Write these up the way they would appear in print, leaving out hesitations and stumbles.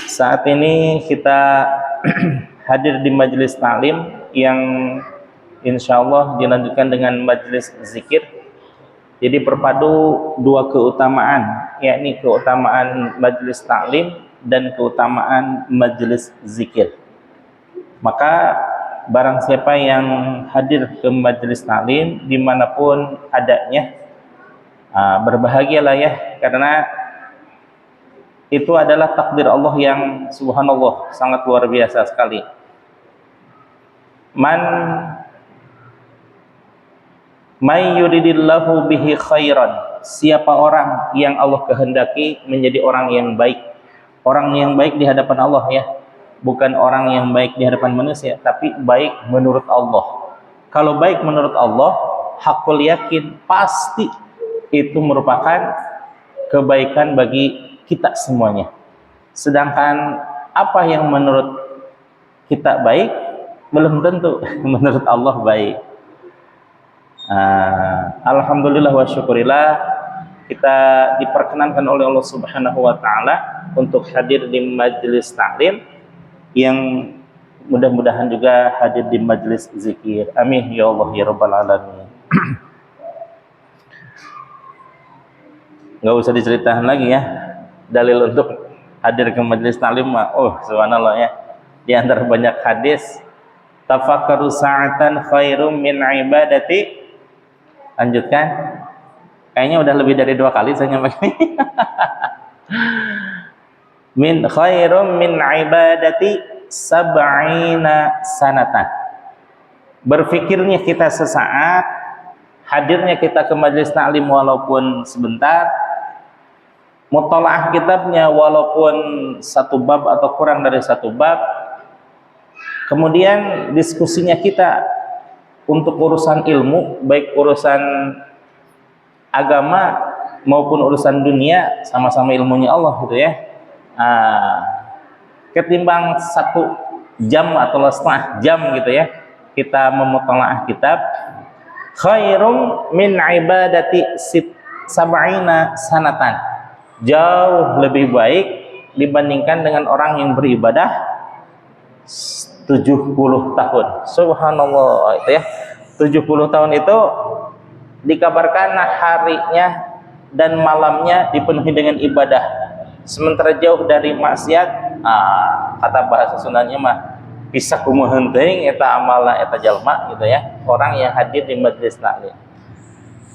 Saat ini kita hadir di majelis taklim yang insya Allah dilanjutkan dengan majelis zikir. Jadi berpadu dua keutamaan, yakni keutamaan majelis taklim dan keutamaan majelis zikir. Maka barang siapa yang hadir ke majelis taklim dimanapun adanya, berbahagialah ya, karena itu adalah takdir Allah yang subhanallah sangat luar biasa sekali. May yuridillahu bihi khairan, siapa orang yang Allah kehendaki menjadi orang yang baik. Orang yang baik di hadapan Allah ya, bukan orang yang baik di hadapan manusia, tapi baik menurut Allah. Kalau baik menurut Allah, hakul yakin pasti itu merupakan kebaikan bagi kita semuanya. Sedangkan apa yang menurut kita baik belum tentu menurut Allah baik. Alhamdulillah wa syukurillah, kita diperkenankan oleh Allah Subhanahu wa taala untuk hadir di majelis taklim yang mudah-mudahan juga hadir di majelis zikir. Amin ya Allah ya rabbal alamin. Nggak usah diceritakan lagi ya, dalil untuk hadir ke majelis taklim. Subhanallah ya, di antara banyak hadis, tafakkaru sa'atan khairum min ibadati. Lanjutkan, kayaknya udah lebih dari 2 kali saya nyampaikan. Min khairum min ibadati sab'ina sanatan. Berfikirnya kita sesaat, hadirnya kita ke majelis taklim walaupun sebentar, mutalaah kitabnya walaupun 1 bab atau kurang dari 1 bab, kemudian diskusinya kita untuk urusan ilmu, baik urusan agama maupun urusan dunia, sama-sama ilmunya Allah gitu ya. Ketimbang 1 jam atau 1/2 jam gitu ya, kita memutalaah kitab, khairum min ibadati sab'ina sanatan, jauh lebih baik dibandingkan dengan orang yang beribadah 70 tahun. Subhanallah itu ya. 70 tahun itu dikabarkan harinya dan malamnya dipenuhi dengan ibadah. Sementara jauh dari maksiat, kata bahasa Sundanya mah bisa kumaha teuing eta amalna eta jalma gitu ya. Orang yang hadir di majelis taklim.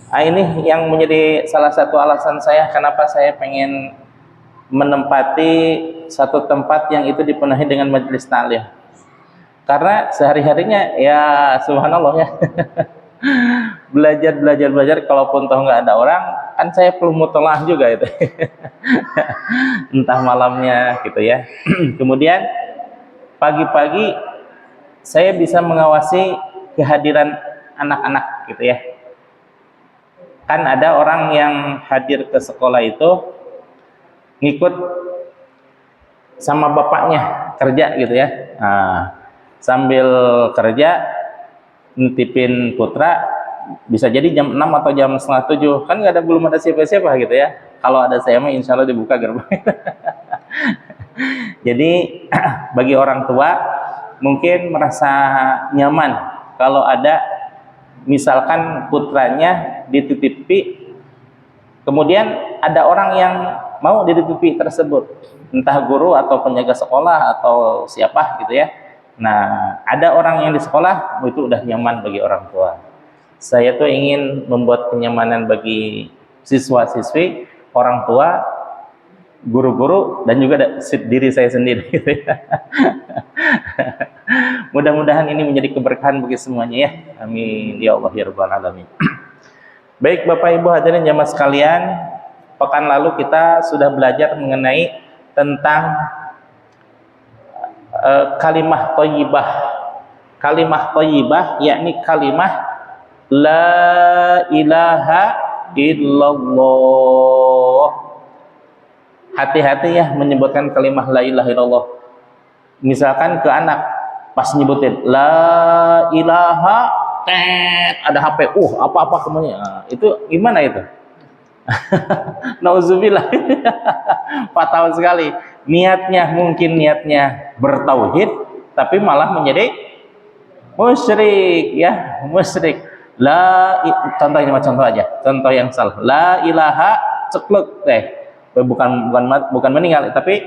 Ini yang menjadi salah satu alasan saya kenapa saya pengen menempati satu tempat yang itu dipenuhi dengan majelis taklim. Karena sehari-harinya ya subhanallah ya, belajar kalaupun toh nggak ada orang, kan saya perlu mutolaah juga itu. Entah malamnya gitu ya. Kemudian pagi-pagi saya bisa mengawasi kehadiran anak-anak gitu ya. Kan ada orang yang hadir ke sekolah itu ngikut sama bapaknya kerja gitu ya. Sambil kerja nitipin putra, bisa jadi jam 6 atau jam 6:30, kan belum ada siapa-siapa gitu ya. Kalau ada saya mah insya Allah dibuka gerbang. Jadi bagi orang tua mungkin merasa nyaman kalau ada misalkan putranya dititipi, kemudian ada orang yang mau dititipi tersebut, entah guru atau penjaga sekolah atau siapa gitu ya. Nah, ada orang yang di sekolah, itu udah nyaman bagi orang tua. Saya tuh ingin membuat kenyamanan bagi siswa-siswi, orang tua, guru-guru, dan juga diri saya sendiri gitu ya. Mudah-mudahan ini menjadi keberkahan bagi semuanya ya. Amin ya Allah ya rabbal alamin. Baik Bapak Ibu hadirin jamaah sekalian, pekan lalu kita sudah belajar mengenai tentang kalimah thayyibah. Kalimah thayyibah yakni kalimah la ilaha illallah. Hati-hati ya menyebutkan kalimah la ilaha illallah. Misalkan ke anak pas nyebutin la ilaha, ada HP, apa-apa kemudian. Itu gimana itu? Nauzubillah. Fatal sekali. mungkin niatnya bertauhid, tapi malah menjadi musyrik, ya, musyrik. Contoh ini, contoh aja, contoh yang salah. La ilaha ceklek, bukan meninggal, tapi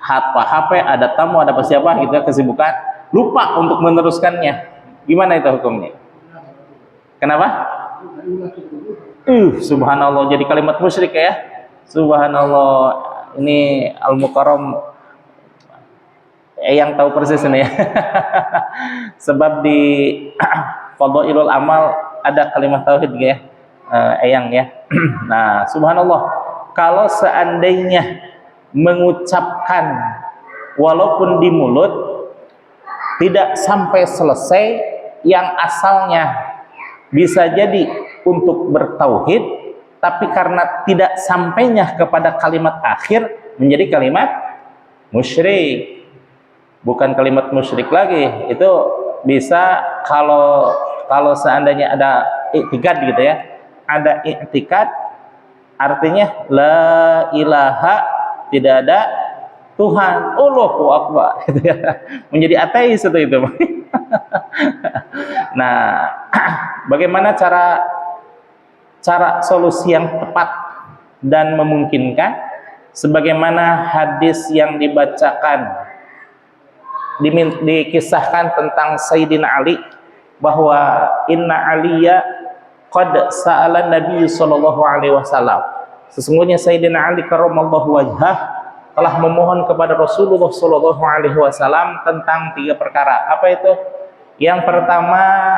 HP ada tamu, ada apa siapa gitu ya, kesibukan, lupa untuk meneruskannya. Gimana itu hukumnya? Kenapa? Subhanallah, jadi kalimat musyrik ya. Subhanallah. Ini Al-Mukarram yang tahu persis ini ya. Sebab di Fadhailul Amal ada kalimat tauhid ya. Eyang ya. Nah, subhanallah, kalau seandainya mengucapkan walaupun di mulut tidak sampai selesai, yang asalnya bisa jadi untuk bertauhid, tapi karena tidak sampainya kepada kalimat akhir menjadi kalimat musyrik. Bukan kalimat musyrik lagi, itu bisa kalau seandainya ada i'tikad gitu ya. Ada i'tikad artinya la ilaha, tidak ada Tuhan, Allahu Akbar gitu ya. Menjadi ateis itu. Nah, bagaimana cara solusi yang tepat dan memungkinkan? Sebagaimana hadis yang dibacakan, dikisahkan tentang Sayyidina Ali, bahwa inna Aliya qad sa'ala Nabi sallallahu alaihi wasallam, sesungguhnya Sayyidina Ali karramallahu wajhah telah memohon kepada Rasulullah sallallahu alaihi wasallam tentang 3 perkara. Apa itu? Yang pertama,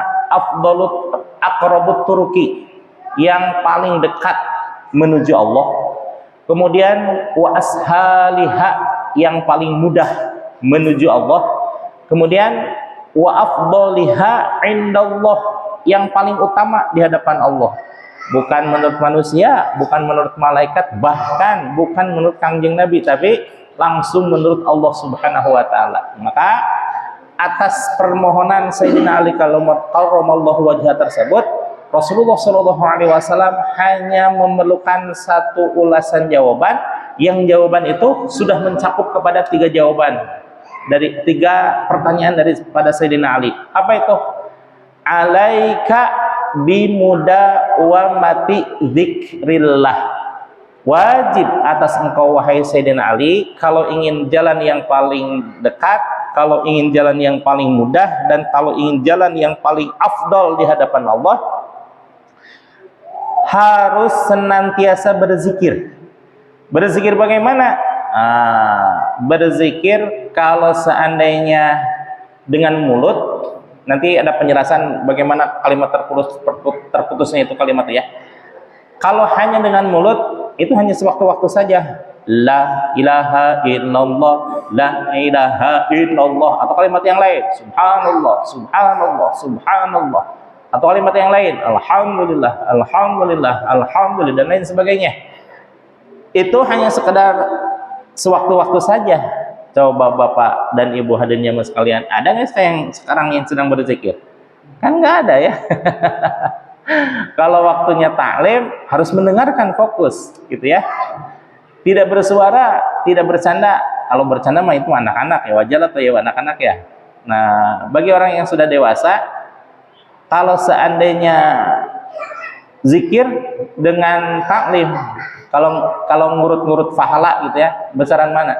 aqrabut turuki, yang paling dekat menuju Allah. Kemudian wa ashaliha, yang paling mudah menuju Allah. Kemudian wa afdaliha indallah, yang paling utama di hadapan Allah. Bukan menurut manusia, bukan menurut malaikat, bahkan bukan menurut Kangjeng Nabi, tapi langsung menurut Allah Subhanahu wa taala. Maka atas permohonan Sayyidina Ali karramallahu wajhah tersebut, Rasulullah Shallallahu alaihi wasallam hanya memerlukan satu ulasan jawaban, yang jawaban itu sudah mencakup kepada 3 jawaban dari 3 pertanyaan daripada Sayyidina Ali. Apa itu? Alaika bimudawamati dzikrillah, wajib atas engkau wahai Sayyidina Ali, kalau ingin jalan yang paling dekat, kalau ingin jalan yang paling mudah, dan kalau ingin jalan yang paling afdal di hadapan Allah, harus senantiasa berzikir. Berzikir bagaimana? Berzikir kalau seandainya dengan mulut, nanti ada penjelasan bagaimana kalimat terputusnya itu kalimat ya. Kalau hanya dengan mulut, itu hanya sewaktu-waktu saja. La ilaha illallah, la ilaha illallah, atau kalimat yang lain, subhanallah, subhanallah, subhanallah, atau kalimat yang lain, alhamdulillah, alhamdulillah, alhamdulillah, dan lain sebagainya. Itu hanya sekedar sewaktu-waktu saja. Coba Bapak dan Ibu hadirin yang sekalian, ada nggak yang sekarang yang sedang berzikir? Kan nggak ada ya. Kalau waktunya taklim harus mendengarkan, fokus gitu ya. Tidak bersuara, tidak bercanda. Kalau bercanda mah itu anak-anak ya, wajar atau ya anak-anak ya. Nah, bagi orang yang sudah dewasa, kalau seandainya zikir dengan taklim, kalau ngurut-ngurut pahala gitu ya, besaran mana?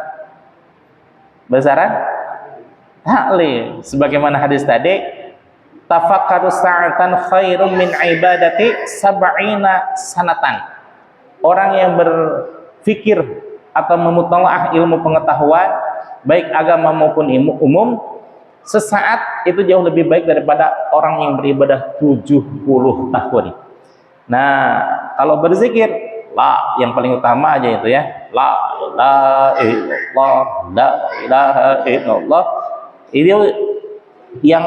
Besaran taklim. Sebagaimana hadis tadi, tafakkaru sa'atan khairum min ibadati sab'ina sanatan. Orang yang berfikir atau memutalaah ilmu pengetahuan, baik agama maupun umum, sesaat itu jauh lebih baik daripada orang yang beribadah 70 tahun. Nah, kalau berzikir, yang paling utama aja itu ya, la ilaha illallah. Ini yang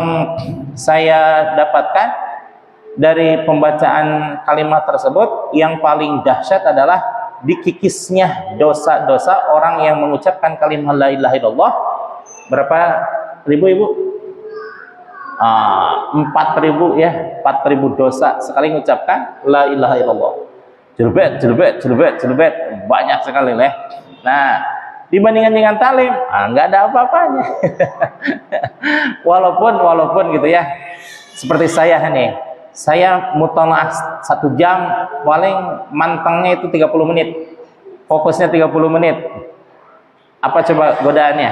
saya dapatkan dari pembacaan kalimat tersebut. Yang paling dahsyat adalah dikikisnya dosa-dosa orang yang mengucapkan kalimat la ilaha illallah. Berapa ribu Ibu? 4.000 ya, 4.000 dosa sekali mengucapkan la ilaha illallah. Jelbet, banyak sekali ya. Nah, Dibandingkan dengan talim, nggak ada apa-apanya. walaupun gitu ya. Seperti saya nih, saya mutalaah 1 jam, paling mantengnya itu 30 menit. Fokusnya 30 menit. Apa coba godaannya?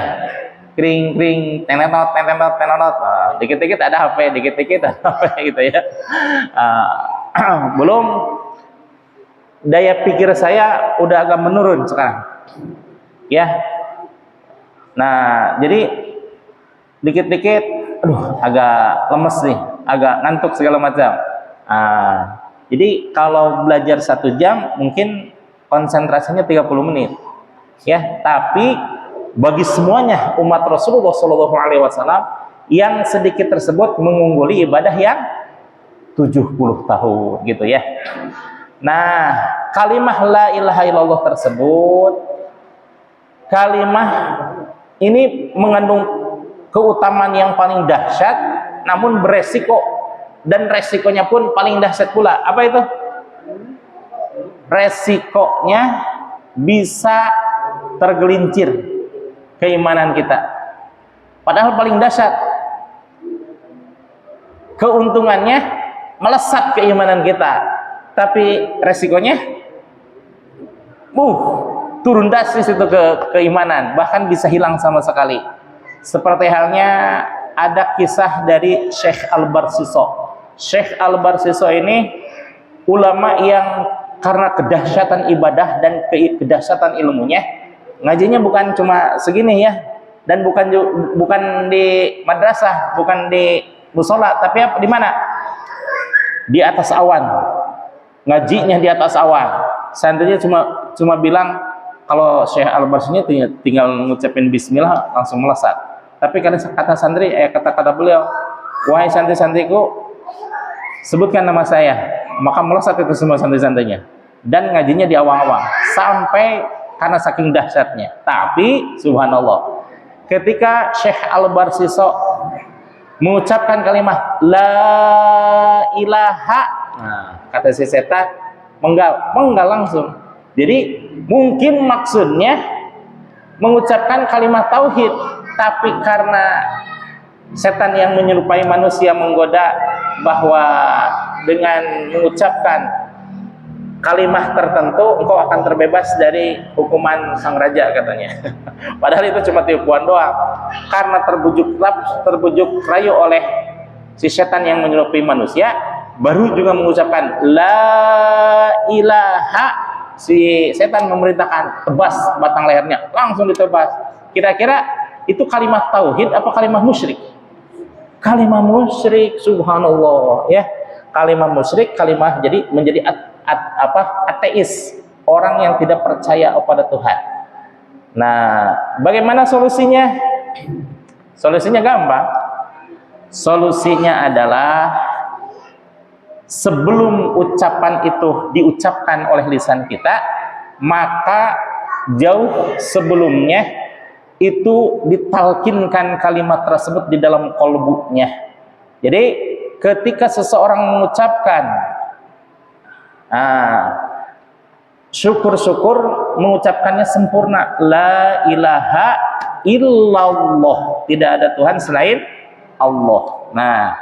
Kring tenetot. Dikit-dikit ada HP, dikit-dikit ada HP gitu ya. Belum daya pikir saya udah agak menurun sekarang. Ya. Nah, jadi dikit-dikit agak lemes nih, agak ngantuk segala macam. Jadi kalau belajar 1 jam mungkin konsentrasinya 30 menit. Ya, tapi bagi semuanya umat Rasulullah SAW yang sedikit tersebut mengungguli ibadah yang 70 tahun gitu ya. Nah, kalimah la ilaha illallah tersebut, kalimah ini mengandung keutamaan yang paling dahsyat, namun beresiko, dan resikonya pun paling dahsyat pula. Apa itu? Resikonya bisa tergelincir keimanan kita. Padahal paling dahsyat. Keuntungannya melesat keimanan kita, tapi resikonya turun drastis itu keimanan, bahkan bisa hilang sama sekali. Seperti halnya ada kisah dari Syekh Al-Barsiso. Syekh Al-Barsiso ini ulama yang karena kedahsyatan ibadah dan kedahsyatan ilmunya, ngajinya bukan cuma segini ya, dan bukan di madrasah, bukan di musola, tapi di mana? Di atas awan. Ngajinya di atas awan. Santrinya cuma bilang kalau Syekh Al-Barsinya tinggal ngucapin bismillah langsung melesat. Tapi kata santri, kata beliau, wahai santri-santriku, sebutkan nama saya, maka melesat itu semua santri-santrinya. Dan ngajinya di awang-awang sampai karena saking dahsyatnya. Tapi subhanallah, ketika Syekh Al-Barsiso mengucapkan kalimat la ilaha, kata si setan menggal langsung. Jadi mungkin maksudnya mengucapkan kalimat tauhid, tapi karena setan yang menyerupai manusia menggoda bahwa dengan mengucapkan kalimat tertentu engkau akan terbebas dari hukuman sang raja, katanya. Padahal itu cuma tipuan doang. Karena terbujuk rayu oleh si setan yang menyerupai manusia, baru juga mengucapkan la ilaha, si setan memerintahkan tebas batang lehernya, langsung ditebas. Kira-kira itu kalimat tauhid apa kalimat musyrik? Kalimat musyrik, subhanallah ya. Kalimat musyrik, kalimat jadi menjadi ateis, orang yang tidak percaya kepada Tuhan. Nah, bagaimana solusinya? Solusinya gampang. Solusinya adalah sebelum ucapan itu diucapkan oleh lisan kita, maka jauh sebelumnya itu ditalkinkan kalimat tersebut di dalam kolbunya. Jadi ketika seseorang mengucapkan, syukur-syukur mengucapkannya sempurna, la ilaha illallah, tidak ada Tuhan selain Allah. Nah,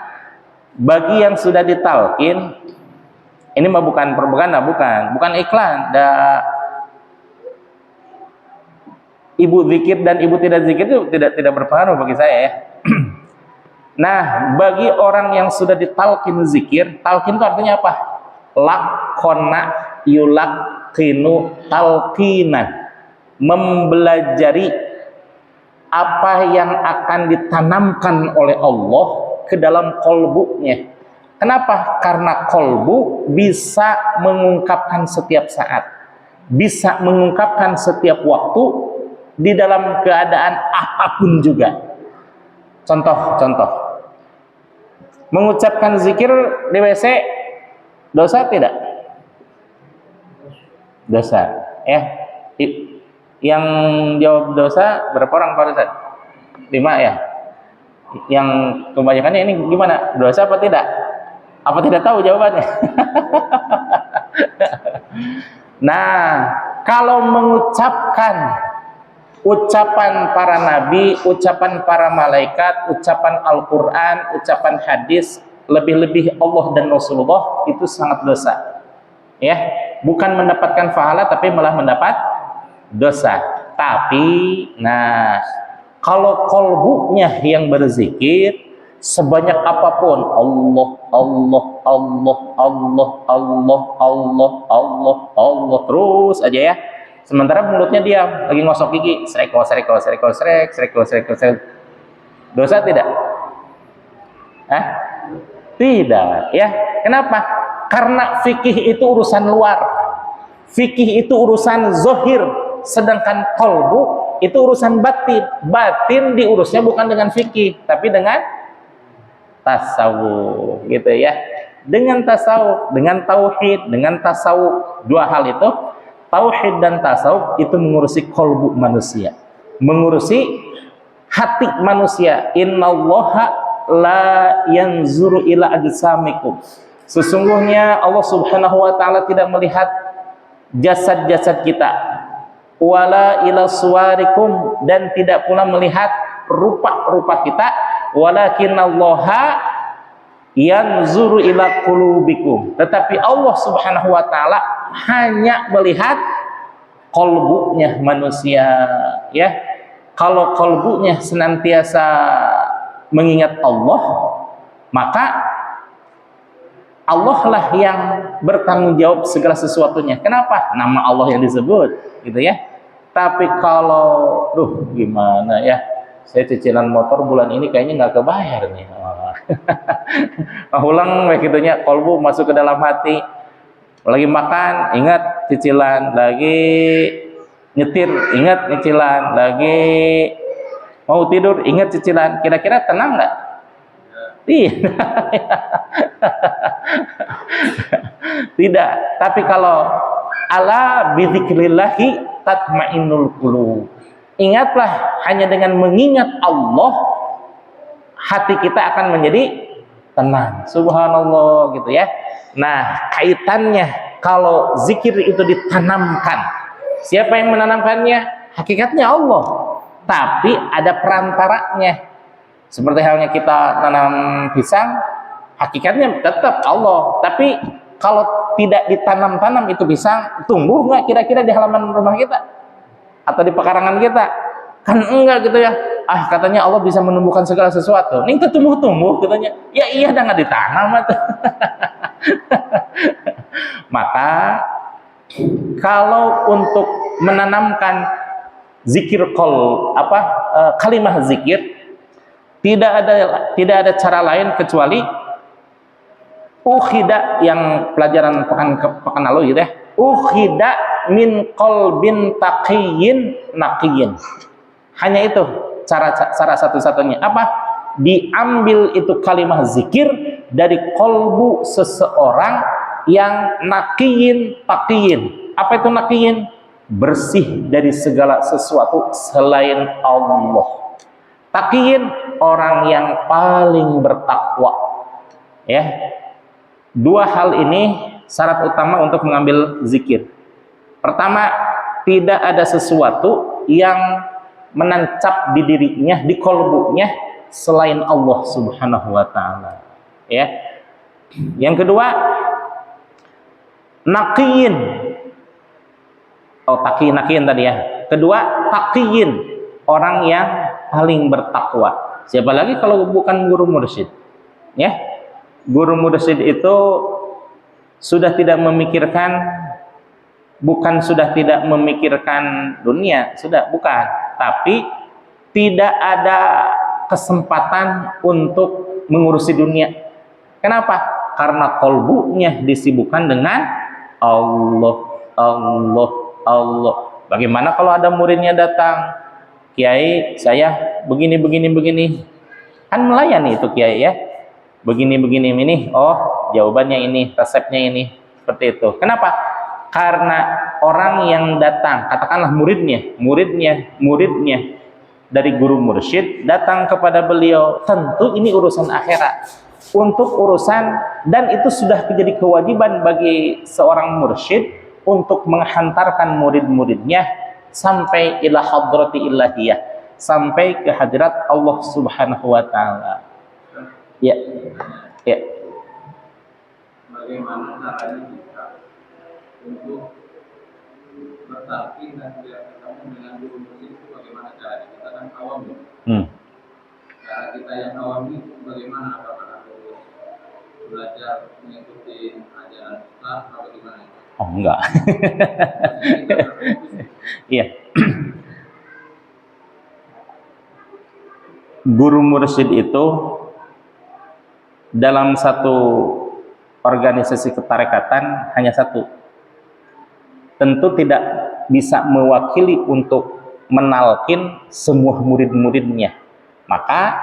bagi yang sudah ditalkin, ini mah bukan propaganda, bukan iklan. Ibu zikir dan ibu tidak zikir itu tidak berpengaruh bagi saya ya. Nah, bagi orang yang sudah ditalkin zikir, talkin itu artinya apa? Lakona yulakinu talkinan, mempelajari apa yang akan ditanamkan oleh Allah ke dalam kolbunya. Kenapa? Karena kolbu bisa mengungkapkan setiap saat, bisa mengungkapkan setiap waktu, di dalam keadaan apapun juga. Contoh, mengucapkan zikir di WC dosa tidak? Dosa ya. Yang jawab dosa berapa orang Pak Ustaz? 5 ya. Yang kebanyakannya ini gimana? Dosa apa tidak? Apa tidak tahu jawabannya? Nah, kalau mengucapkan ucapan para nabi, ucapan para malaikat, ucapan Al-Quran, ucapan hadis, lebih-lebih Allah dan Rasulullah, itu sangat dosa. Ya, bukan mendapatkan pahala tapi malah mendapat dosa. Tapi nah, kalau kolbunya yang berzikir sebanyak apapun, Allah Allah Allah Allah Allah Allah Allah Allah terus aja ya, sementara mulutnya diam, lagi ngosok gigi, sreko sreko sreko srek sreko sreko srek, dosa tidak? Hah? Tidak ya. Kenapa? Karena fikih itu urusan luar, fikih itu urusan zohir, sedangkan kolbu itu urusan batin. Batin diurusnya bukan dengan fikih tapi dengan tasawuf, gitu ya. Dengan tasawuf, dengan tauhid, dengan tasawuf, dua hal itu, tauhid dan tasawuf itu mengurusi kolbu manusia, mengurusi hati manusia. Innallaha la yanzuru ila ajsamikum, sesungguhnya Allah Subhanahu wa taala tidak melihat jasad-jasad kita, wala ila suwarikum, dan tidak pula melihat rupa-rupa kita, walakinallaha yanzuru ila qulubikum, tetapi Allah Subhanahu wa taala hanya melihat kolbunya manusia, ya. Kalau kolbunya senantiasa mengingat Allah, maka Allah lah yang bertanggung jawab segala sesuatunya. Kenapa? Nama Allah yang disebut, gitu ya. Tapi kalau, gimana ya, saya cicilan motor bulan ini kayaknya nggak kebayar nih. Ulang begitunya, kolbu masuk ke dalam hati. Lagi makan, ingat cicilan. Lagi nyetir, ingat cicilan. Lagi mau tidur, ingat cicilan. Kira-kira tenang nggak? Tidak. Tidak. Tapi kalau ala bidzikrillahi tatmainnul qulub, ingatlah, hanya dengan mengingat Allah hati kita akan menjadi tenang. Subhanallah, gitu ya. Nah, kaitannya kalau zikir itu ditanamkan, siapa yang menanamkannya? Hakikatnya Allah, tapi ada perantaranya. Seperti halnya kita tanam pisang, hakikatnya tetap Allah, tapi kalau tidak ditanam-tanam itu pisang, tumbuh nggak kira-kira di halaman rumah kita atau di pekarangan kita? Kan enggak, gitu ya. Katanya Allah bisa menumbuhkan segala sesuatu, ini tumbuh-tumbuh katanya. Ya iya, dah nggak ditanam atau. Maka kalau untuk menanamkan zikir kalimah zikir, tidak ada cara lain kecuali ukhida, yang pelajaran pekan lalu gitu ya, ukhida min qalbin taqiyyin naqiyyin. Hanya itu cara satu-satunya. Apa? Diambil itu kalimah zikir dari kolbu seseorang yang naqiyyin taqiyyin. Apa itu naqiyyin? Bersih dari segala sesuatu selain Allah. Taqiyyin, orang yang paling bertakwa. Ya. Dua hal ini syarat utama untuk mengambil zikir. Pertama, tidak ada sesuatu yang menancap di dirinya, di kolbunya, selain Allah Subhanahu wa taala. Ya. Yang kedua, naqiyyin. Naqiyyin tadi ya. Kedua, taqiyyin, orang yang paling bertakwa. Siapa lagi kalau bukan guru mursyid? Ya. Guru mursyid itu sudah tidak memikirkan, sudah tidak memikirkan dunia, bukan. Tapi tidak ada kesempatan untuk mengurusi dunia. Kenapa? Karena kolbunya disibukkan dengan Allah, Allah, Allah. Bagaimana kalau ada muridnya datang, Kiai, saya begini, kan melayani itu Kiai ya, begini ini, jawabannya ini, resepnya ini, seperti itu. Kenapa? Karena orang yang datang, katakanlah muridnya dari guru mursyid datang kepada beliau, tentu ini urusan akhirat, untuk urusan, dan itu sudah menjadi kewajiban bagi seorang mursyid untuk menghantarkan murid-muridnya sampai ila hadrati ilahiyah, sampai ke hadirat Allah Subhanahu wa taala. Ya. Ya. Bagaimana caranya kita untuk bertalqin dan tidak ketemu dengan guru musik itu, bagaimana caranya? Kita kan awam ya. Cara kita yang awam ini bagaimana? Apakah harus belajar mengikuti ajaran Ustaz atau gimana? Oh enggak. Iya. Guru mursyid itu dalam satu organisasi ketarekatan hanya satu. Tentu tidak bisa mewakili untuk menalkin semua murid-muridnya. Maka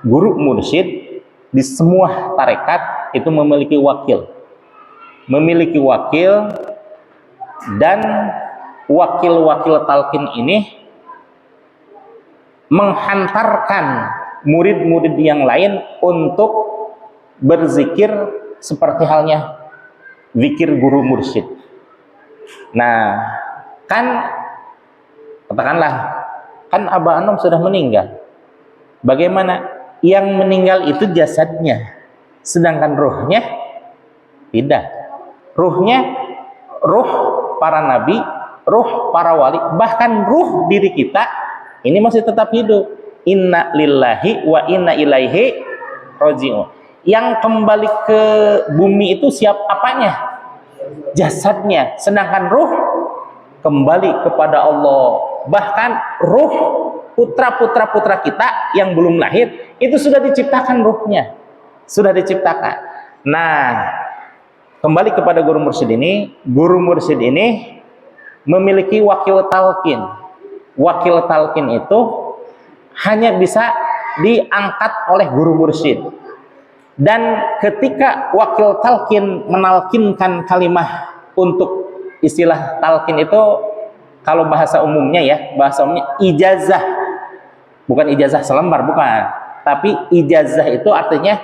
guru mursyid di semua tarekat itu memiliki wakil. Memiliki wakil, dan wakil-wakil talqin ini menghantarkan murid-murid yang lain untuk berzikir seperti halnya zikir guru mursyid. Nah, kan katakanlah kan Abah Anom sudah meninggal. Bagaimana? Yang meninggal itu jasadnya, sedangkan ruhnya tidak. Ruhnya, ruh para nabi, ruh para wali, bahkan ruh diri kita ini masih tetap hidup. Inna lillahi wa inna ilaihi raji'un. Yang kembali ke bumi itu apanya? Jasadnya. Sedangkan ruh kembali kepada Allah. Bahkan ruh putra-putra kita yang belum lahir itu sudah diciptakan ruhnya. Sudah diciptakan. Nah, kembali kepada guru mursyid ini. Guru mursyid ini memiliki wakil talqin. Wakil talqin itu hanya bisa diangkat oleh guru mursyid. Dan ketika wakil talqin menalkinkan kalimah, untuk istilah talqin itu kalau bahasa umumnya ya, bahasa umumnya ijazah. Bukan ijazah selembar, bukan. Tapi ijazah itu artinya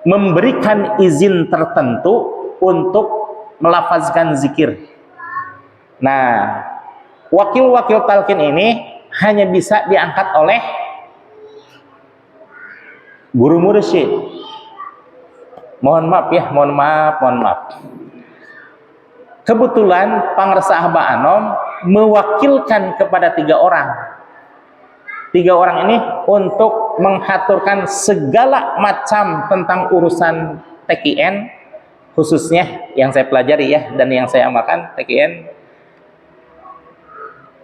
memberikan izin tertentu untuk melafazkan zikir. Nah, wakil-wakil talqin ini hanya bisa diangkat oleh guru mursyid. Mohon maaf. Kebetulan pangresa Abah Anom mewakilkan kepada 3 orang. 3 orang ini untuk menghaturkan segala macam tentang urusan TKN, khususnya yang saya pelajari ya dan yang saya amalkan TKN,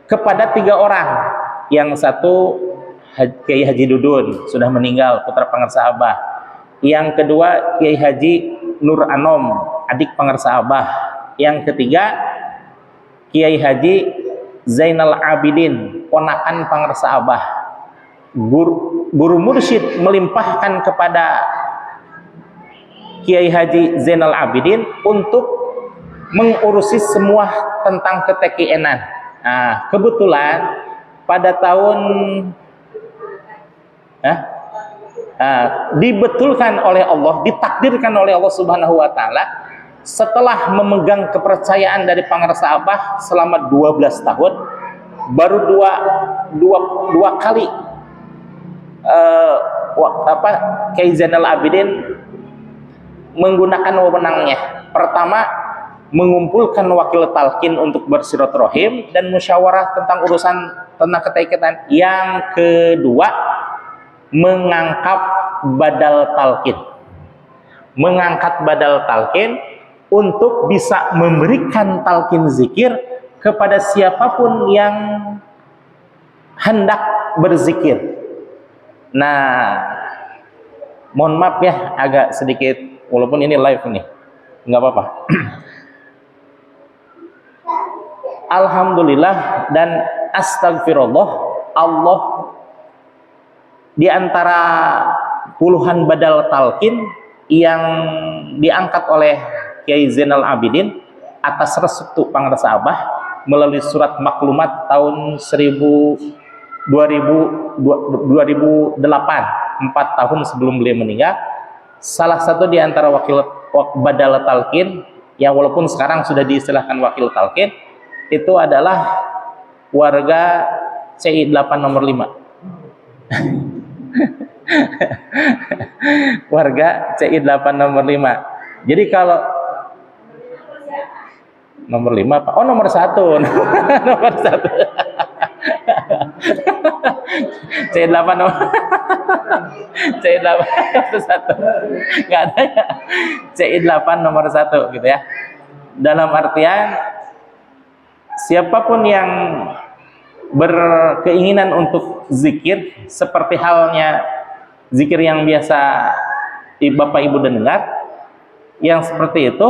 kepada 3 orang. Yang satu Kiai Haji Dudun, sudah meninggal, putra pangresa Abah. Yang kedua Kiai Haji Nur Anom, adik pangresa Abah. Yang ketiga Kiai Haji Zainal Abidin, ponakan pangresa Abah. Guru mursyid melimpahkan kepada Kiai Haji Zainal Abidin untuk mengurusi semua tentang keTKN-an. Nah, kebetulan pada tahun dibetulkan oleh Allah, ditakdirkan oleh Allah Subhanahu wa taala, setelah memegang kepercayaan dari pangresa Abah selama 12 tahun, baru dua kali Kiai Zainal Abidin menggunakan wewenangnya. Pertama, mengumpulkan wakil talqin untuk bersilaturahim dan musyawarah tentang urusan tentang keTKN. Yang kedua, mengangkat badal talqin. Mengangkat badal talqin untuk bisa memberikan talqin zikir kepada siapapun yang hendak berzikir. Nah, mohon maaf ya, agak sedikit, walaupun ini live nih, nggak apa-apa. Alhamdulillah dan astagfirullah, Allah di antara puluhan badal talqin yang diangkat oleh Kiai Zainal Abidin atas restu pangresa Abah melalui surat maklumat tahun 2008, 4 tahun sebelum beliau meninggal. Salah satu di antara wakil badal talqin yang walaupun sekarang sudah diistilahkan wakil talqin, itu adalah warga CI 8 nomor 5. Warga CI 8 nomor 5. Jadi kalau nomor 5 apa? Oh, nomor 1. Nomor 1. C8 nomor C8 nomor 1. Enggak ada ya. C8 nomor 1 gitu ya. Dalam artian siapapun yang berkeinginan untuk zikir seperti halnya zikir yang biasa Bapak Ibu dengar, yang seperti itu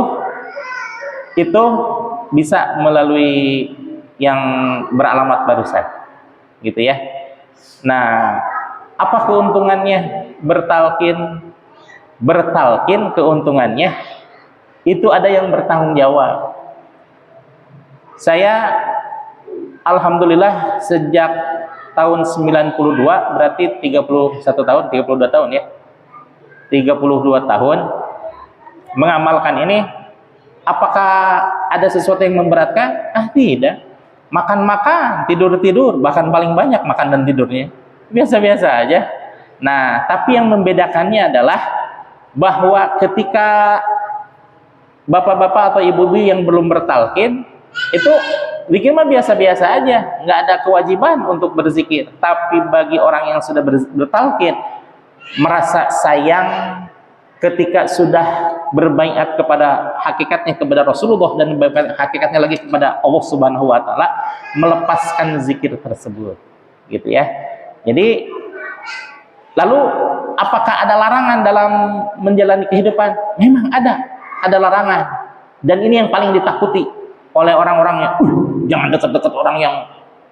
bisa melalui yang beralamat barusan gitu ya. Nah, apa keuntungannya bertalkin? Keuntungannya itu ada yang bertanggung jawab. Saya alhamdulillah sejak tahun 92, berarti 32 tahun ya. 32 tahun mengamalkan ini. Apakah ada sesuatu yang memberatkan? Tidak. Makan-makan, tidur-tidur, bahkan paling banyak makan dan tidurnya. Biasa-biasa aja. Nah, tapi yang membedakannya adalah bahwa ketika bapak-bapak atau ibu-ibu yang belum bertalkin, itu zikir mah biasa-biasa aja, nggak ada kewajiban untuk berzikir. Tapi bagi orang yang sudah bertalkin, merasa sayang ketika sudah berbaiat kepada hakikatnya kepada Rasulullah dan hakikatnya lagi kepada Allah Subhanahu wa taala, melepaskan zikir tersebut gitu ya. Jadi lalu apakah ada larangan dalam menjalani kehidupan? Memang ada larangan, dan ini yang paling ditakuti oleh orang-orang yang jangan dekat-dekat orang yang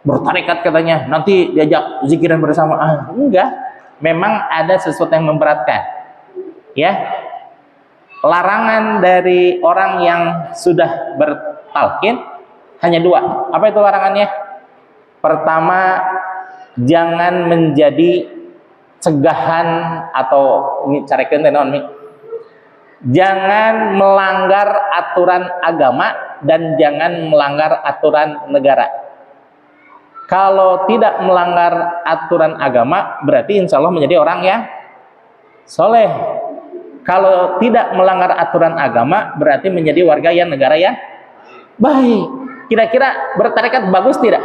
bertarekat katanya, nanti diajak zikiran bersama. Enggak, memang ada sesuatu yang memberatkan ya. Larangan dari orang yang sudah bertalkin hanya 2. Apa itu larangannya? Pertama, jangan menjadi cegahan atau ini carekeun teh naon mi? Jangan melanggar aturan agama dan jangan melanggar aturan negara. Kalau tidak melanggar aturan agama, berarti insya Allah menjadi orang yang soleh. Kalau tidak melanggar aturan agama, berarti menjadi warga yang negara yang baik. Kira-kira bertarekat bagus tidak?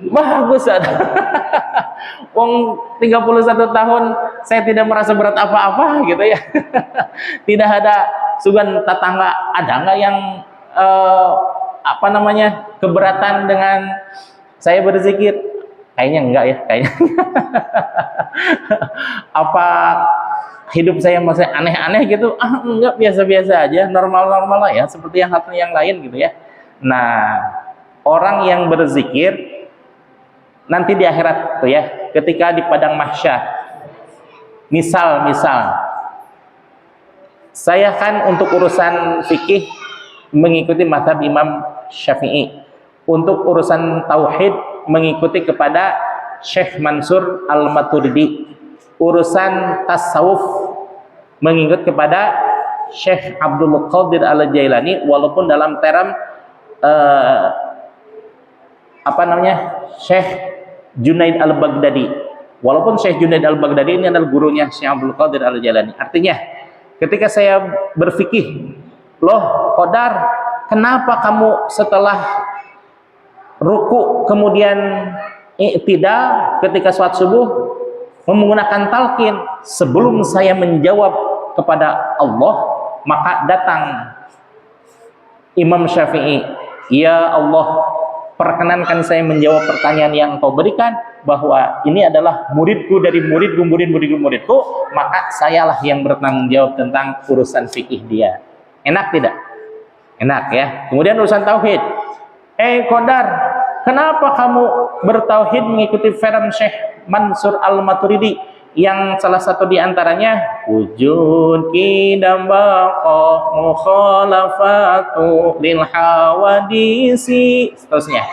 Bagus. Wong 31 tahun saya tidak merasa berat apa-apa gitu ya. Tidak ada sugan tetangga, ada nggak yang keberatan dengan saya berzikir? Kayaknya enggak ya, kayaknya. Apa hidup saya masih aneh-aneh gitu? Enggak, biasa-biasa aja, normal-normal lah ya, seperti yang lain gitu ya. Nah, orang yang berzikir nanti di akhirat tuh ya, ketika di padang mahsyar, misal saya kan untuk urusan fikih mengikuti mazhab Imam Syafi'i, untuk urusan tauhid mengikuti kepada Syekh Mansur Al-Maturidi, urusan tasawuf mengikut kepada Syekh Abdul Qadir Al-Jailani, walaupun dalam term Syekh Junaid Al-Baghdadi, walaupun Syekh Junaid Al-Baghdadi ini adalah gurunya Syekh Abdul Qadir Al-Jailani. Artinya ketika saya berfikih, loh Qadar, kenapa kamu setelah ruku kemudian i'tidal ketika sholat subuh menggunakan talqin? Sebelum saya menjawab kepada Allah, maka datang Imam Syafi'i, ya Allah, perkenankan saya menjawab pertanyaan yang Engkau berikan, bahwa ini adalah muridku dari muridku, maka sayalah yang bertanggung jawab tentang urusan fikih dia. Enak tidak? Enak ya. Kemudian urusan tauhid, Qadar, kenapa kamu bertauhid mengikuti firman Syekh Mansur Al-Maturidi yang salah satu diantaranya wujud qidam baqa mukhalafatu lil hawadisi, seterusnya.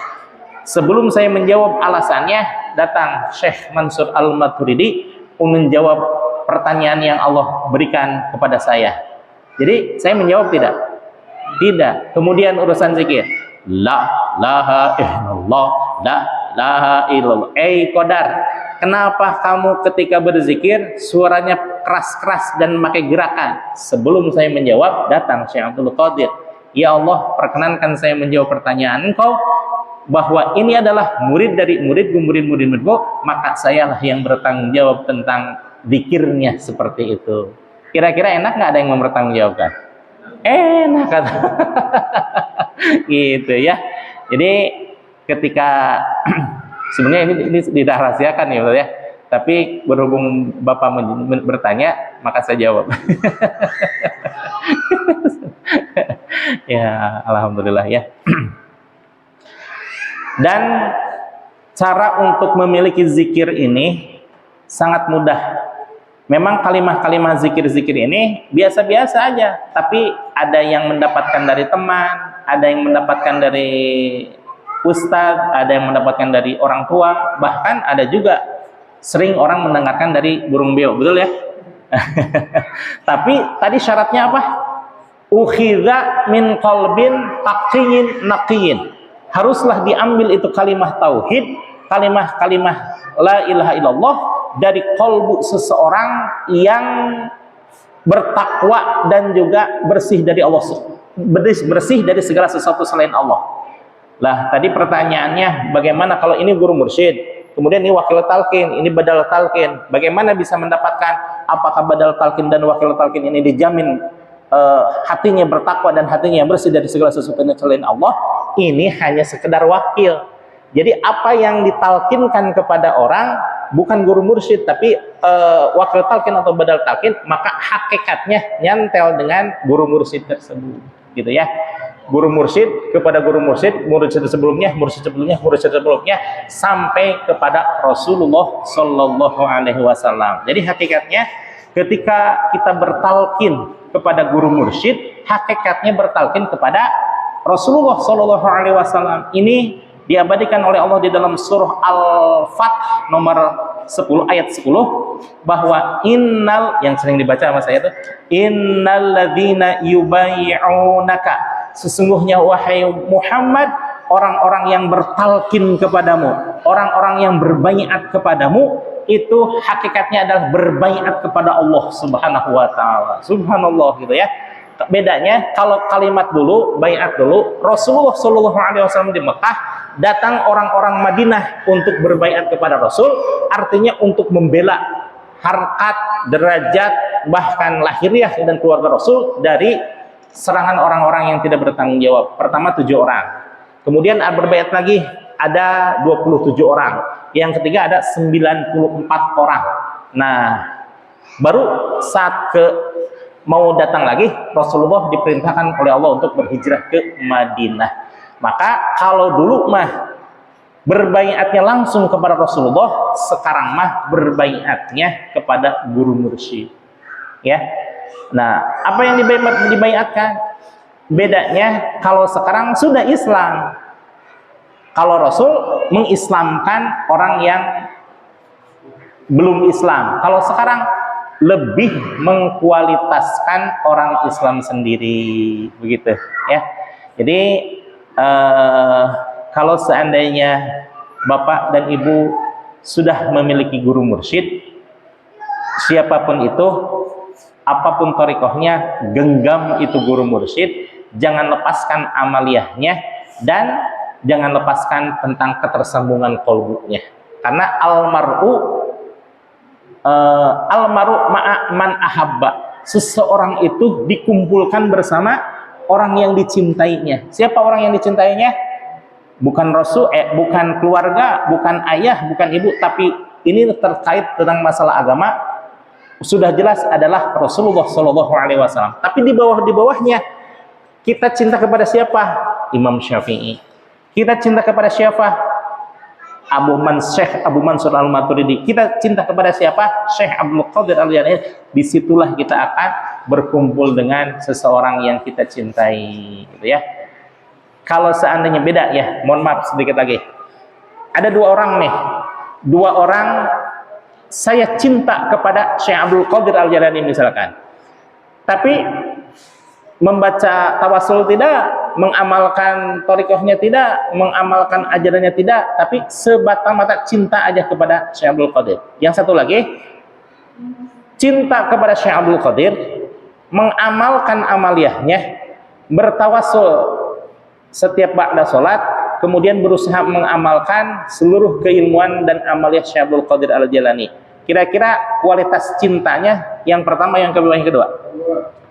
Sebelum saya menjawab alasannya, datang Syekh Mansur Al-Maturidi menjawab pertanyaan yang Allah berikan kepada saya. Jadi saya menjawab tidak? Tidak. Kemudian urusan zikir, la ilaha illallah, la ilaha illallah. Qadar, kenapa kamu ketika berzikir suaranya keras-keras dan memakai gerakan? Sebelum saya menjawab, datang Syekh Abdul Qadir. Ya Allah, perkenankan saya menjawab pertanyaan engkau, bahwa ini adalah murid dari muridku, murid-muridku, maka sayalah yang bertanggung jawab tentang zikirnya seperti itu. Kira-kira enak nggak ada yang mempertanggungjawabkan? Enak kata. Gitu ya. Jadi ketika sebenarnya ini dirahasiakan ya, tapi berhubung Bapak bertanya, maka saya jawab. Ya, alhamdulillah ya. Dan cara untuk memiliki zikir ini sangat mudah. Memang kalimah-kalimah zikir-zikir ini biasa-biasa aja, tapi ada yang mendapatkan dari teman, ada yang mendapatkan dari ustadz, ada yang mendapatkan dari orang tua, bahkan ada juga sering orang mendengarkan dari burung beo, betul ya? Tapi tadi syaratnya apa? Ukhidha min qalbin taqiyyin naqiyin. Haruslah diambil itu kalimah tauhid, kalimah-kalimah la ilaha illallah dari kolbu seseorang yang bertakwa dan juga bersih dari Allah, bersih dari segala sesuatu selain Allah. Lah tadi pertanyaannya, bagaimana kalau ini guru mursyid, kemudian ini wakil talqin, ini badal talqin, bagaimana bisa mendapatkan? Apakah badal talqin dan wakil talqin ini dijamin hatinya bertakwa dan hatinya bersih dari segala sesuatu selain Allah? Ini hanya sekedar wakil. Jadi apa yang ditalkinkan kepada orang bukan guru mursyid, tapi wakil talqin atau badal talqin, maka hakikatnya nyantel dengan guru mursyid tersebut, gitu ya. Guru mursyid kepada guru mursyid, mursyid sebelumnya, mursyid sebelumnya, mursyid sebelumnya, sampai kepada Rasulullah Shallallahu Alaihi Wasallam. Jadi hakikatnya ketika kita bertalkin kepada guru mursyid, hakikatnya bertalkin kepada Rasulullah Shallallahu Alaihi Wasallam. Ini diabadikan oleh Allah di dalam surah Al-Fath nomor 10 ayat 10, bahwa innal, yang sering dibaca sama saya itu, innal ladzina yubayyi'unaka, sesungguhnya wahai Muhammad, orang-orang yang bertalkin kepadamu, orang-orang yang berbaiat kepadamu, itu hakikatnya adalah berbaiat kepada Allah Subhanahu wa taala. Subhanallah, gitu ya. Bedanya kalau kalimat dulu, baiat dulu, Rasulullah Shallallahu Alaihi Wasallam di Mekah, datang orang-orang Madinah untuk berbaiat kepada Rasul, artinya untuk membela harkat, derajat, bahkan lahiriah dan keluarga Rasul dari serangan orang-orang yang tidak bertanggung jawab. Pertama 7 orang, kemudian berbaiat lagi ada 27 orang, yang ketiga ada 94 orang. Nah, baru saat mau datang lagi, Rasulullah diperintahkan oleh Allah untuk berhijrah ke Madinah. Maka kalau dulu mah berbaiatnya langsung kepada Rasulullah, sekarang mah berbaiatnya kepada guru mursyid. Ya. Nah, apa yang dibaiatkan? Bedanya kalau sekarang sudah Islam. Kalau Rasul mengislamkan orang yang belum Islam. Kalau sekarang lebih mengkualitaskan orang Islam sendiri, begitu ya. Jadi kalau seandainya Bapak dan Ibu sudah memiliki guru mursyid, siapapun itu, apapun thariqahnya, genggam itu guru mursyid, jangan lepaskan amaliyahnya dan jangan lepaskan tentang ketersambungan qalbunya. Karena almaru ma'a man ahabba, seseorang itu dikumpulkan bersama orang yang dicintainya. Siapa orang yang dicintainya? Bukan Rasul, bukan keluarga, bukan ayah, bukan ibu, tapi ini terkait tentang masalah agama, sudah jelas adalah Rasulullah Shallallahu Alaihi Wasallam. Tapi di bawahnya kita cinta kepada siapa? Imam Syafi'i. Kita cinta kepada siapa? Syekh Abu Mansur Al-Maturidi. Kita cinta kepada siapa? Syekh Abdul Qadir Al-Jilani. Disitulah kita akan berkumpul dengan seseorang yang kita cintai, gitu ya. Kalau seandainya beda ya, mohon maaf sedikit lagi. Ada 2 orang nih, 2 orang saya cinta kepada Syekh Abdul Qadir Al-Jilani misalkan. Tapi membaca tawasul tidak, mengamalkan thariqahnya tidak, mengamalkan ajarannya tidak, tapi semata-mata cinta aja kepada Syekh Abdul Qadir. Yang satu lagi, cinta kepada Syekh Abdul Qadir, mengamalkan amaliyahnya, bertawassul setiap ba'da salat, kemudian berusaha mengamalkan seluruh keilmuan dan amaliyah Syekh Abdul Qadir Al-Jailani. Kira-kira kualitas cintanya yang pertama, yang kedua, yang kedua?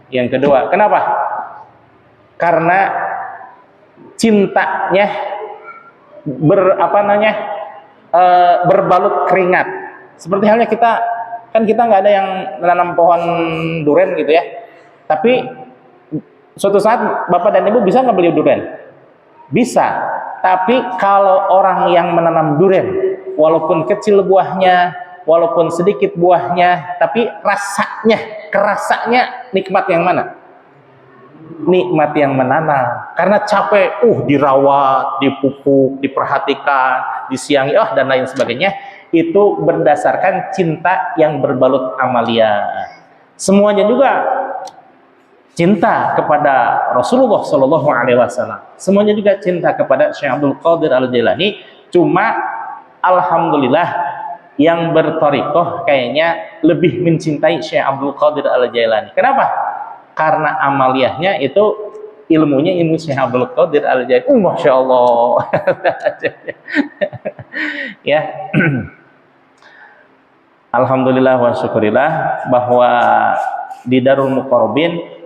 Yang kedua. Kenapa? Karena cintanya berbalut keringat. Seperti halnya kita nggak ada yang menanam pohon durian gitu ya. Tapi suatu saat bapak dan ibu bisa nggak beli durian? Bisa. Tapi kalau orang yang menanam durian, walaupun kecil buahnya, walaupun sedikit buahnya, tapi kerasanya nikmat yang mana? Nikmat yang menanam. Karena capek, dirawat, dipupuk, diperhatikan, disiangi, dan lain sebagainya. Itu berdasarkan cinta yang berbalut amalia. Semuanya juga cinta kepada Rasulullah Shallallahu Alaihi Wasallam. Semuanya juga cinta kepada Syekh Abdul Qadir Al-Jailani. Cuma alhamdulillah yang berthariqah kayaknya lebih mencintai Syekh Abdul Qadir Al-Jailani. Kenapa? Karena amaliyahnya itu ilmunya ilmu Syekh Abdul Qadir Al-Jailani. Masya Allah. Ya. Alhamdulillah wa syukurillah bahwa di Darul Muqarrabin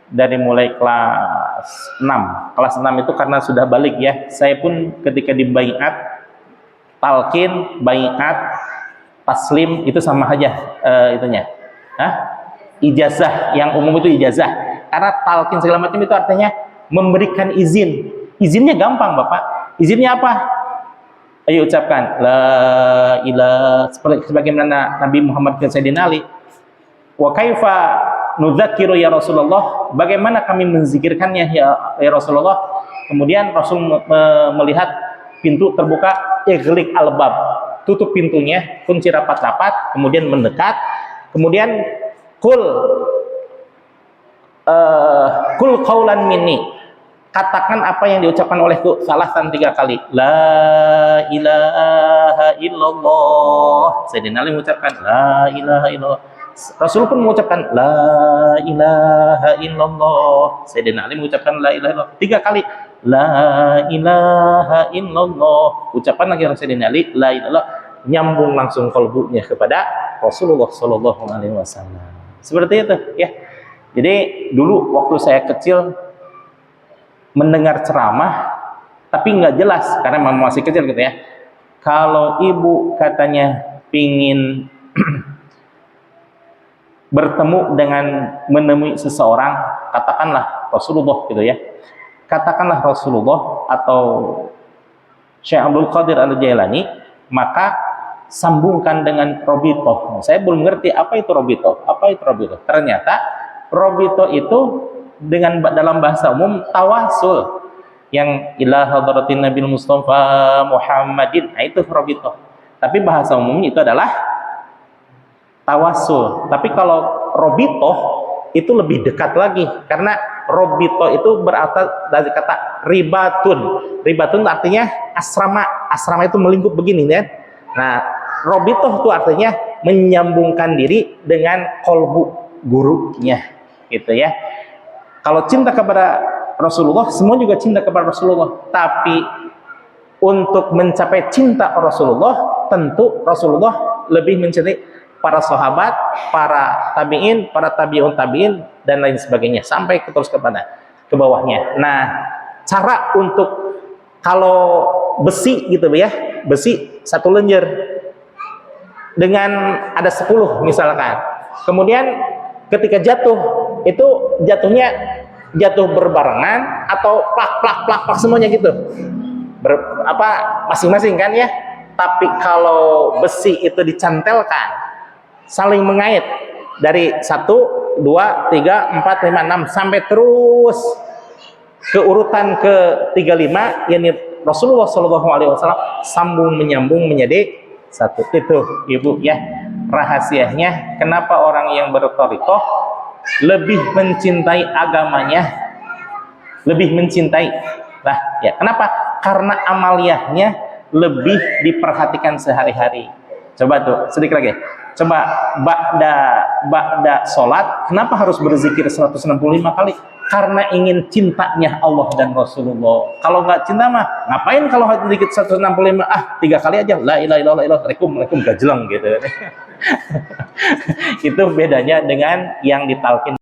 dari mulai kelas 6. Kelas 6 itu karena sudah balik ya. Saya pun ketika di baiat, talqin, baiat, taslim itu sama aja itunya. Ijazah yang umum itu ijazah. Karena talqin segala macam itu artinya memberikan izin. Izinnya gampang, Bapak. Izinnya apa? Ayo ucapkan la ilaha, sebagaimana Nabi Muhammad dan Sayyidina Ali. Wa kaifa nudzakiru ya Rasulullah? Bagaimana kami menzikirkannya ya Rasulullah? Kemudian Rasul melihat pintu terbuka, ighliq al-bab. Tutup pintunya, kunci rapat-rapat, kemudian mendekat, kemudian kul qaulan minni, katakan apa yang diucapkan olehku salasan 3 kali, la ilaha illallah. Sayyidina Ali mengucapkan la ilaha illallah, Rasul pun mengucapkan la ilaha illallah, Sayyidina Ali mengucapkan la ilaha illallah 3 kali, la ilaha illallah. Ucapan lagi Sayyidina Ali la ilaha, nyambung langsung kalbunya kepada Rasulullah Shallallahu Alaihi Wasallam. Seperti itu ya. Jadi dulu waktu saya kecil mendengar ceramah tapi nggak jelas karena masih kecil gitu ya. Kalau ibu katanya pingin bertemu dengan menemui seseorang, katakanlah Rasulullah gitu ya. Katakanlah Rasulullah atau Syekh Abdul Qadir Al-Jailani, maka sambungkan dengan robito. Saya belum ngerti apa itu robito. Apa itu robito? Ternyata robito itu dengan dalam bahasa umum tawasul, yang ila hadratin Nabil Mustafa Muhammadin. Nah, itu robito. Tapi bahasa umumnya itu adalah tawasul. Tapi kalau robito itu lebih dekat lagi, karena robito itu berasal dari kata ribatun. Ribatun artinya asrama. Asrama itu melingkup begini ya. Nah, robito itu artinya menyambungkan diri dengan kolbu gurunya, gitu ya. Kalau cinta kepada Rasulullah, semua juga cinta kepada Rasulullah. Tapi untuk mencapai cinta Rasulullah, tentu Rasulullah lebih mencintai para sahabat, para tabi'in, para tabi'un tabi'in, dan lain sebagainya, sampai terus ke bawahnya. Nah, cara untuk kalau besi gitu ya, besi 1 lenjer dengan ada 10 misalkan, kemudian ketika jatuh itu jatuh berbarengan atau plak semuanya gitu, masing-masing kan ya. Tapi kalau besi itu dicantelkan, saling mengait dari 1, 2, 3, 4, 5, 6 sampai terus ke urutan ke 35, yakni Rasulullah Shallallahu Alaihi Wasallam sambung menyambung menjadi 1. Itu ibu ya rahasianya kenapa orang yang berthariqah lebih mencintai agamanya, lebih mencintai. Lah, ya kenapa? Karena amaliyahnya lebih diperhatikan sehari-hari. Coba tuh sedikit lagi. Coba ba'da salat, kenapa harus berzikir 165 kali? Karena ingin cintanya Allah dan Rasulullah. Kalau nggak cinta mah ngapain kalau dikit 165? 3 kali aja la ilaha illallah rekum gajeleng gitu. Itu bedanya dengan yang ditalkin